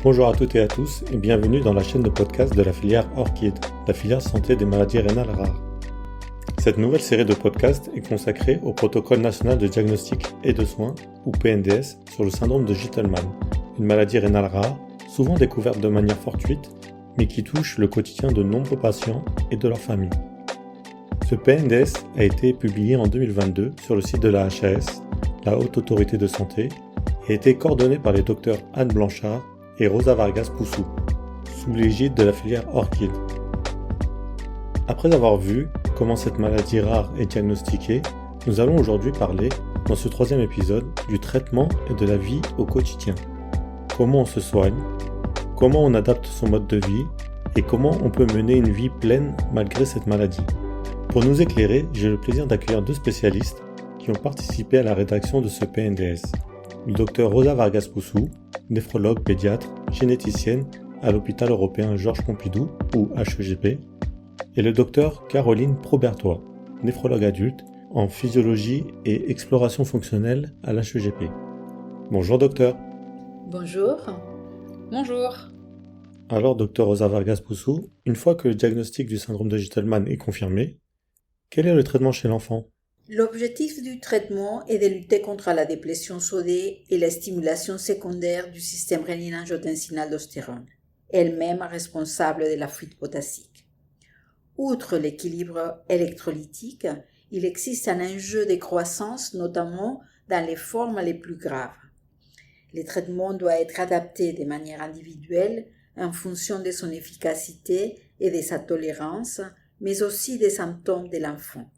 Bonjour à toutes et à tous et bienvenue dans la chaîne de podcast de la filière ORCID, la filière santé des maladies rénales rares. Cette nouvelle série de podcasts est consacrée au protocole national de diagnostic et de soins, ou PNDS, sur le syndrome de Gitelman, une maladie rénale rare, souvent découverte de manière fortuite, mais qui touche le quotidien de nombreux patients et de leurs familles. Ce PNDS a été publié en 2022 sur le site de la HAS, la Haute Autorité de Santé, et a été coordonné par les docteurs Anne Blanchard et Rosa Vargas Poussou, sous l'égide de la filière ORCID. Après avoir vu comment cette maladie rare est diagnostiquée, nous allons aujourd'hui parler, dans ce troisième épisode, du traitement et de la vie au quotidien. Comment on se soigne, comment on adapte son mode de vie et comment on peut mener une vie pleine malgré cette maladie. Pour nous éclairer, j'ai le plaisir d'accueillir deux spécialistes qui ont participé à la rédaction de ce PNDS. Le docteur Rosa Vargas Poussou, néphrologue pédiatre, généticienne à l'hôpital européen Georges Pompidou, ou HEGP, et le docteur Caroline Probertois, néphrologue adulte en physiologie et exploration fonctionnelle à l'HEGP. Bonjour docteur. Bonjour. Bonjour. Alors docteur Rosa Vargas Poussou, une fois que le diagnostic du syndrome de Gitelman est confirmé, quel est le traitement chez l'enfant ? L'objectif du traitement est de lutter contre la déplétion sodée et la stimulation secondaire du système rénine-angiotensin-aldostérone, elle-même responsable de la fuite potassique. Outre l'équilibre électrolytique, il existe un enjeu de croissance, notamment dans les formes les plus graves. Le traitement doit être adapté de manière individuelle en fonction de son efficacité et de sa tolérance, mais aussi des symptômes de l'enfant.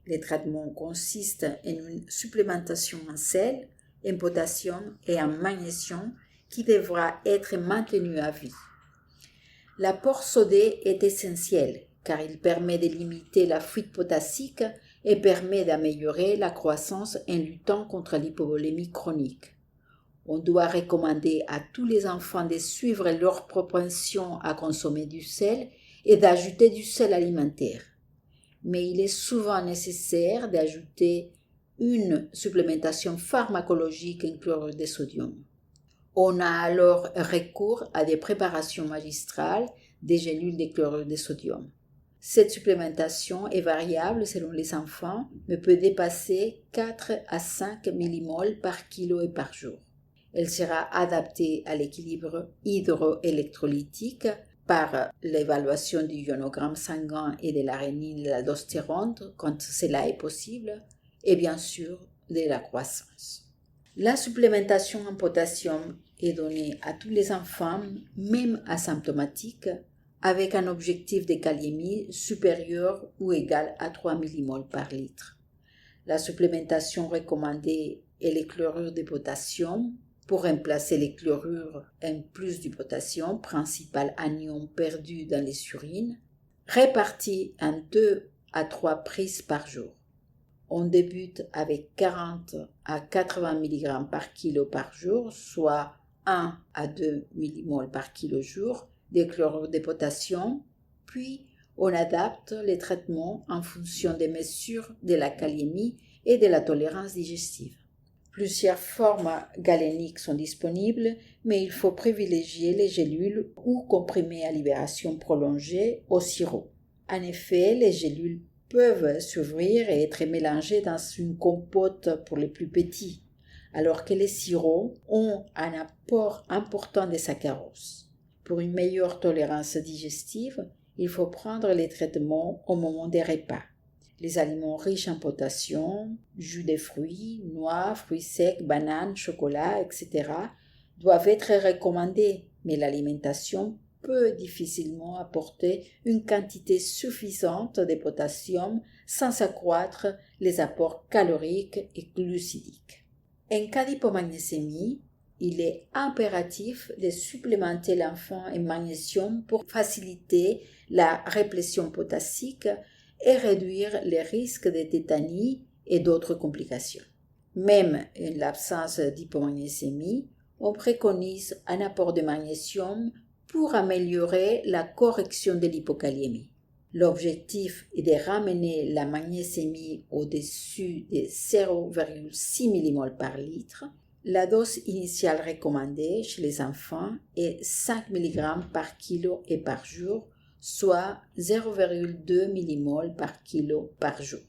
Le traitement consiste en une supplémentation en sel, en potassium et en magnésium qui devra être maintenue à vie. L'apport sodé est essentiel car il permet de limiter la fuite potassique et permet d'améliorer la croissance en luttant contre l'hypovolémie chronique. On doit recommander à tous les enfants de suivre leur propension à consommer du sel et d'ajouter du sel alimentaire. Mais il est souvent nécessaire d'ajouter une supplémentation pharmacologique en chlorure de sodium. On a alors recours à des préparations magistrales des gélules de chlorure de sodium. Cette supplémentation est variable selon les enfants, mais peut dépasser 4 à 5 millimoles par kilo et par jour. Elle sera adaptée à l'équilibre hydroélectrolytique par l'évaluation du ionogramme sanguin et de la rénine et de l'aldostérone quand cela est possible, et bien sûr de la croissance. La supplémentation en potassium est donnée à tous les enfants, même asymptomatiques, avec un objectif de kaliémie supérieur ou égal à 3 millimoles par litre. La supplémentation recommandée est les chlorures de potassium, pour remplacer les chlorures en plus du potassium, principal anion perdu dans les urines, répartis en 2 à 3 prises par jour. On débute avec 40 à 80 mg par kilo par jour, soit 1 à 2 millimoles par kilo jour de chlorure de potassium, puis on adapte les traitements en fonction des mesures de la kaliémie et de la tolérance digestive. Plusieurs formes galéniques sont disponibles, mais il faut privilégier les gélules ou comprimés à libération prolongée au sirop. En effet, les gélules peuvent s'ouvrir et être mélangées dans une compote pour les plus petits, alors que les sirops ont un apport important de saccharose. Pour une meilleure tolérance digestive, il faut prendre les traitements au moment des repas. Les aliments riches en potassium, jus de fruits, noix, fruits secs, bananes, chocolat, etc. doivent être recommandés, mais l'alimentation peut difficilement apporter une quantité suffisante de potassium sans accroître les apports caloriques et glucidiques. En cas d'hypomagnésémie, il est impératif de supplémenter l'enfant en magnésium pour faciliter la réplétion potassique et réduire les risques de tétanie et d'autres complications. Même en l'absence d'hypomagnésémie, on préconise un apport de magnésium pour améliorer la correction de l'hypokaliémie. L'objectif est de ramener la magnésémie au-dessus de 0,6 mmol par litre La dose initiale recommandée chez les enfants est 5 mg par kilo et par jour, soit 0,2 mmol par kilo par jour.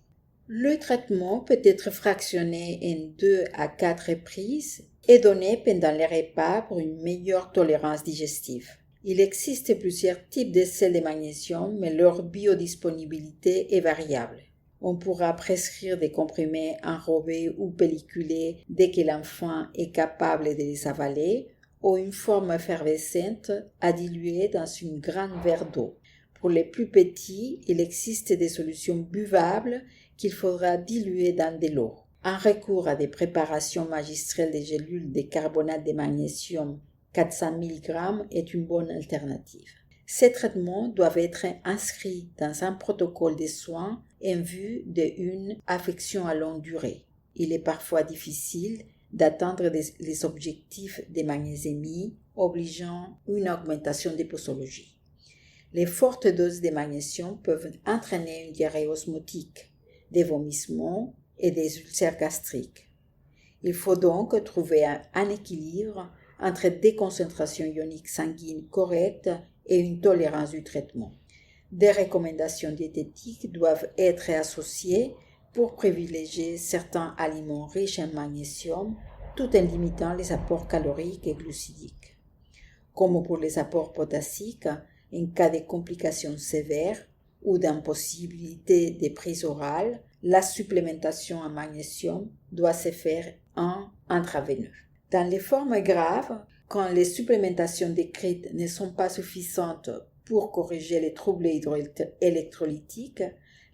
Le traitement peut être fractionné en 2 à 4 reprises et donné pendant les repas pour une meilleure tolérance digestive. Il existe plusieurs types de sels de magnésium, mais leur biodisponibilité est variable. On pourra prescrire des comprimés enrobés ou pelliculés dès que l'enfant est capable de les avaler, ou une forme effervescente à diluer dans un grand verre d'eau. Pour les plus petits, il existe des solutions buvables qu'il faudra diluer dans de l'eau. Un recours à des préparations magistrales de gélules de carbonate de magnésium 400 mg est une bonne alternative. Ces traitements doivent être inscrits dans un protocole de soins en vue d'une affection à longue durée. Il est parfois difficile d'atteindre les objectifs de magnésémie, obligeant une augmentation des posologies. Les fortes doses de magnésium peuvent entraîner une diarrhée osmotique, des vomissements et des ulcères gastriques. Il faut donc trouver un équilibre entre des concentrations ioniques sanguines correctes et une tolérance du traitement. Des recommandations diététiques doivent être associées pour privilégier certains aliments riches en magnésium tout en limitant les apports caloriques et glucidiques. Comme pour les apports potassiques, en cas de complications sévères ou d'impossibilité de prise orale, la supplémentation en magnésium doit se faire en intraveineux. Dans les formes graves, quand les supplémentations décrites ne sont pas suffisantes pour corriger les troubles électrolytiques,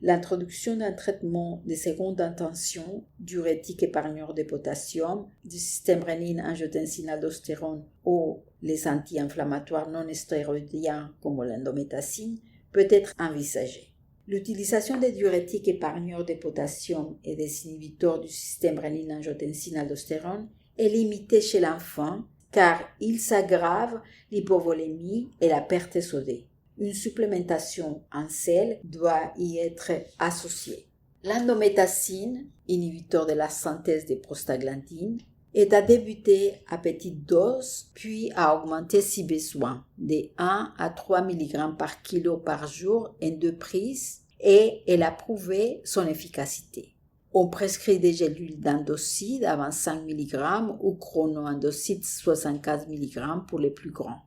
l'introduction d'un traitement de seconde intention, diurétique épargneur de potassium, du système rénine-angiotensin-aldostérone ou les anti-inflammatoires non stéroïdiens comme l'endométacine peut être envisagée. L'utilisation des diurétiques épargneurs de potassium et des inhibiteurs du système rénine-angiotensin-aldostérone est limitée chez l'enfant car il s'aggrave l'hypovolémie et la perte sodée. Une supplémentation en sel doit y être associée. L'endométacine, inhibiteur de la synthèse des prostaglandines, est à débuter à petite dose, puis à augmenter si besoin, de 1 à 3 mg par kilo par jour en 2 prises, et elle a prouvé son efficacité. On prescrit des gélules d'endocide à 25 mg ou chronoendocide 75 mg pour les plus grands.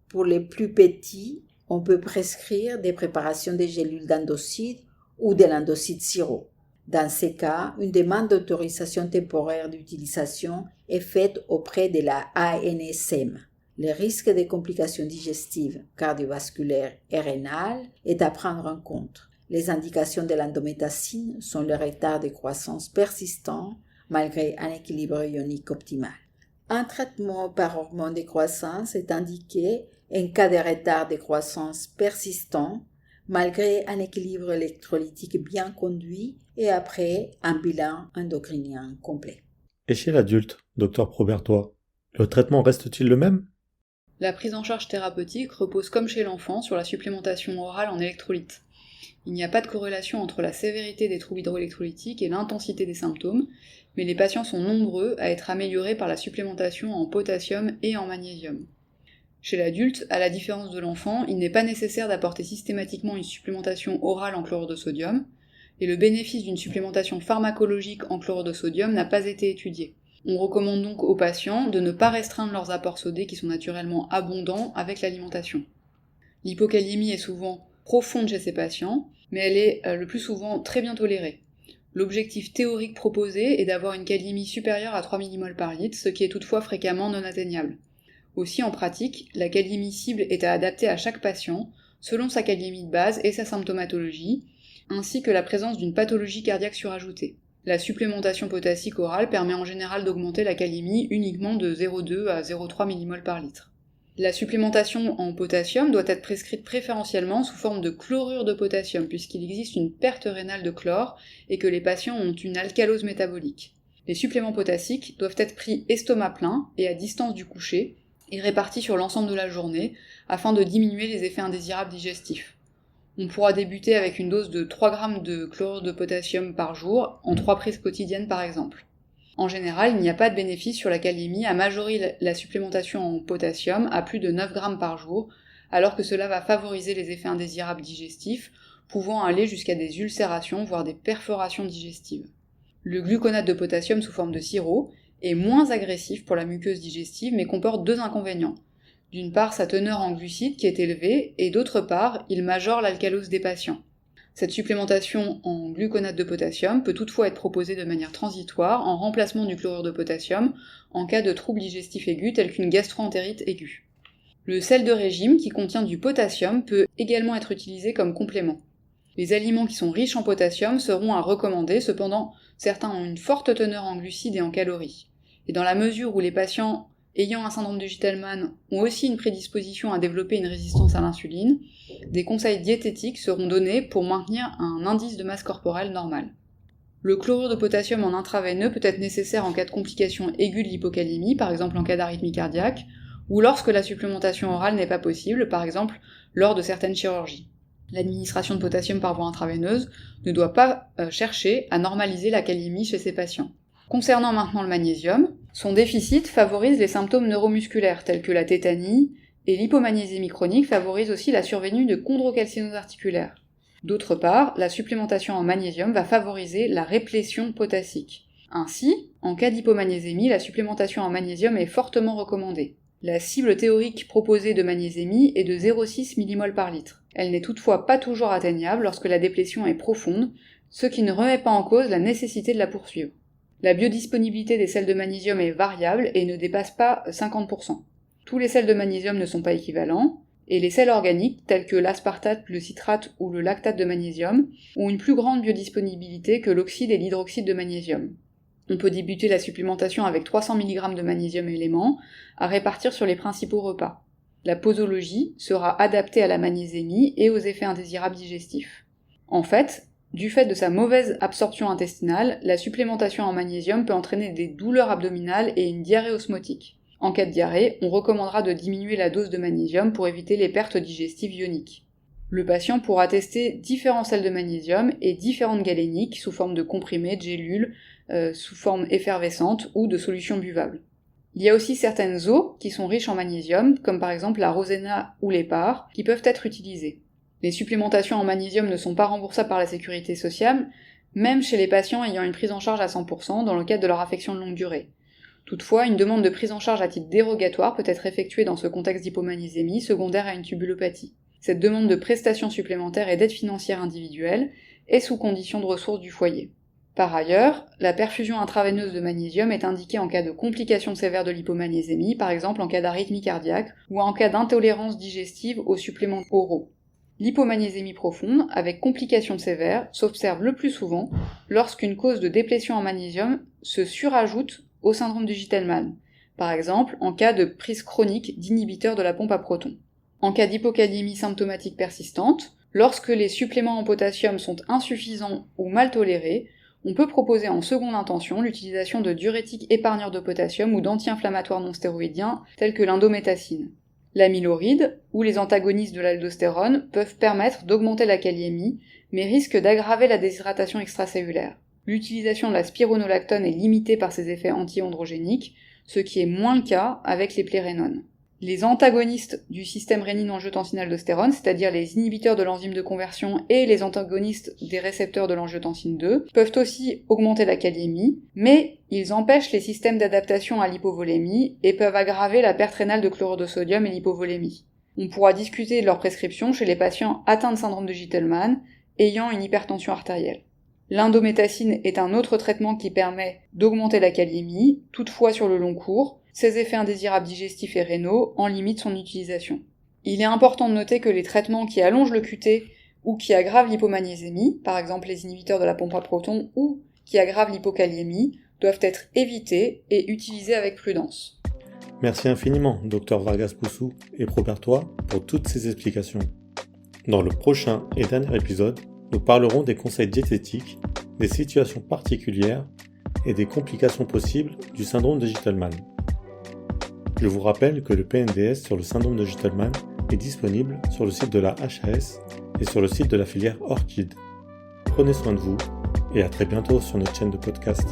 Pour les plus petits, on peut prescrire des préparations de gélules d'endocide ou de l'endocide sirop. Dans ces cas, une demande d'autorisation temporaire d'utilisation est faite auprès de la ANSM. Le risque de complications digestives, cardiovasculaires et rénales est à prendre en compte. Les indications de l'endométacine sont le retard de croissance persistant malgré un équilibre ionique optimal. Un traitement par hormone de croissance est indiqué en cas de retard de croissance persistant malgré un équilibre électrolytique bien conduit et après un bilan endocrinien complet. Et chez l'adulte, Dr Probertois, le traitement reste-t-il le même ? La prise en charge thérapeutique repose comme chez l'enfant sur la supplémentation orale en électrolytes. Il n'y a pas de corrélation entre la sévérité des troubles hydroélectrolytiques et l'intensité des symptômes, mais les patients sont nombreux à être améliorés par la supplémentation en potassium et en magnésium. Chez l'adulte, à la différence de l'enfant, il n'est pas nécessaire d'apporter systématiquement une supplémentation orale en chlorure de sodium, et le bénéfice d'une supplémentation pharmacologique en chlorure de sodium n'a pas été étudié. On recommande donc aux patients de ne pas restreindre leurs apports sodés qui sont naturellement abondants avec l'alimentation. L'hypokaliémie est souvent profonde chez ces patients, mais elle est le plus souvent très bien tolérée. L'objectif théorique proposé est d'avoir une kaliémie supérieure à 3 mmol par litre, ce qui est toutefois fréquemment non atteignable. Aussi, en pratique, la kaliémie cible est à adapter à chaque patient, selon sa kaliémie de base et sa symptomatologie, ainsi que la présence d'une pathologie cardiaque surajoutée. La supplémentation potassique orale permet en général d'augmenter la kaliémie uniquement de 0,2 à 0,3 mmol par litre. La supplémentation en potassium doit être prescrite préférentiellement sous forme de chlorure de potassium, puisqu'il existe une perte rénale de chlore et que les patients ont une alcalose métabolique. Les suppléments potassiques doivent être pris estomac plein et à distance du coucher, et répartis sur l'ensemble de la journée, afin de diminuer les effets indésirables digestifs. On pourra débuter avec une dose de 3 g de chlorure de potassium par jour, en 3 prises quotidiennes par exemple. En général, il n'y a pas de bénéfice sur la kaliémie à majorer la supplémentation en potassium à plus de 9 grammes par jour, alors que cela va favoriser les effets indésirables digestifs, pouvant aller jusqu'à des ulcérations, voire des perforations digestives. Le gluconate de potassium sous forme de sirop est moins agressif pour la muqueuse digestive, mais comporte 2 inconvénients. D'une part, sa teneur en glucides qui est élevée, et d'autre part, il majore l'alcalose des patients. Cette supplémentation en gluconate de potassium peut toutefois être proposée de manière transitoire en remplacement du chlorure de potassium en cas de troubles digestifs aigus tels qu'une gastro-entérite aiguë. Le sel de régime qui contient du potassium peut également être utilisé comme complément. Les aliments qui sont riches en potassium seront à recommander, cependant certains ont une forte teneur en glucides et en calories. Et dans la mesure où les patients ayant un syndrome de Gitelman ont aussi une prédisposition à développer une résistance à l'insuline, des conseils diététiques seront donnés pour maintenir un indice de masse corporelle normal. Le chlorure de potassium en intraveineux peut être nécessaire en cas de complications aiguës de l'hypokaliémie, par exemple en cas d'arythmie cardiaque, ou lorsque la supplémentation orale n'est pas possible, par exemple lors de certaines chirurgies. L'administration de potassium par voie intraveineuse ne doit pas chercher à normaliser la kaliémie chez ces patients. Concernant maintenant le magnésium, son déficit favorise les symptômes neuromusculaires tels que la tétanie, et l'hypomagnésémie chronique favorise aussi la survenue de chondrocalcinose articulaire. D'autre part, la supplémentation en magnésium va favoriser la réplétion potassique. Ainsi, en cas d'hypomagnésémie, la supplémentation en magnésium est fortement recommandée. La cible théorique proposée de magnésémie est de 0,6 mmol par litre. Elle n'est toutefois pas toujours atteignable lorsque la déplétion est profonde, ce qui ne remet pas en cause la nécessité de la poursuivre. La biodisponibilité des sels de magnésium est variable et ne dépasse pas 50%. Tous les sels de magnésium ne sont pas équivalents, et les sels organiques, tels que l'aspartate, le citrate ou le lactate de magnésium, ont une plus grande biodisponibilité que l'oxyde et l'hydroxyde de magnésium. On peut débuter la supplémentation avec 300 mg de magnésium élément, à répartir sur les principaux repas. La posologie sera adaptée à la magnésémie et aux effets indésirables digestifs. En fait, du fait de sa mauvaise absorption intestinale, la supplémentation en magnésium peut entraîner des douleurs abdominales et une diarrhée osmotique. En cas de diarrhée, on recommandera de diminuer la dose de magnésium pour éviter les pertes digestives ioniques. Le patient pourra tester différents sels de magnésium et différentes galéniques sous forme de comprimés, de gélules, sous forme effervescente ou de solutions buvables. Il y a aussi certaines eaux qui sont riches en magnésium, comme par exemple la rosena ou l'épar, qui peuvent être utilisées. Les supplémentations en magnésium ne sont pas remboursables par la sécurité sociale, même chez les patients ayant une prise en charge à 100% dans le cadre de leur affection de longue durée. Toutefois, une demande de prise en charge à titre dérogatoire peut être effectuée dans ce contexte d'hypomagnésémie secondaire à une tubulopathie. Cette demande de prestations supplémentaires et d'aide financière individuelle est sous condition de ressources du foyer. Par ailleurs, la perfusion intraveineuse de magnésium est indiquée en cas de complications sévères de l'hypomagnésémie, par exemple en cas d'arythmie cardiaque ou en cas d'intolérance digestive aux suppléments oraux. L'hypomagnésémie profonde, avec complications sévères, s'observe le plus souvent lorsqu'une cause de déplétion en magnésium se surajoute au syndrome de Gitelman, par exemple en cas de prise chronique d'inhibiteurs de la pompe à protons. En cas d'hypokaliémie symptomatique persistante, lorsque les suppléments en potassium sont insuffisants ou mal tolérés, on peut proposer en seconde intention l'utilisation de diurétiques épargneurs de potassium ou d'anti-inflammatoires non stéroïdiens tels que l'indométhacine. L'amyloride ou les antagonistes de l'aldostérone peuvent permettre d'augmenter la kaliémie, mais risquent d'aggraver la déshydratation extracellulaire. L'utilisation de la spironolactone est limitée par ses effets anti-androgéniques, ce qui est moins le cas avec les plérénones. Les antagonistes du système rénine-angiotensine-aldostérone, c'est-à-dire les inhibiteurs de l'enzyme de conversion et les antagonistes des récepteurs de l'angiotensine 2, peuvent aussi augmenter la kaliémie, mais ils empêchent les systèmes d'adaptation à l'hypovolémie et peuvent aggraver la perte rénale de chlorure de sodium et l'hypovolémie. On pourra discuter de leur prescription chez les patients atteints de syndrome de Gitelman ayant une hypertension artérielle. L'indométhacine est un autre traitement qui permet d'augmenter la kaliémie, toutefois sur le long cours. Ces effets indésirables digestifs et rénaux en limitent son utilisation. Il est important de noter que les traitements qui allongent le QT ou qui aggravent l'hypomagnésémie, par exemple les inhibiteurs de la pompe à protons ou qui aggravent l'hypokaliémie, doivent être évités et utilisés avec prudence. Merci infiniment, Dr Vargas Poussou, et prépare-toi pour toutes ces explications. Dans le prochain et dernier épisode, nous parlerons des conseils diététiques, des situations particulières et des complications possibles du syndrome de Gitelman. Je vous rappelle que le PNDS sur le syndrome de Gitelman est disponible sur le site de la HAS et sur le site de la filière ORCID. Prenez soin de vous et à très bientôt sur notre chaîne de podcast.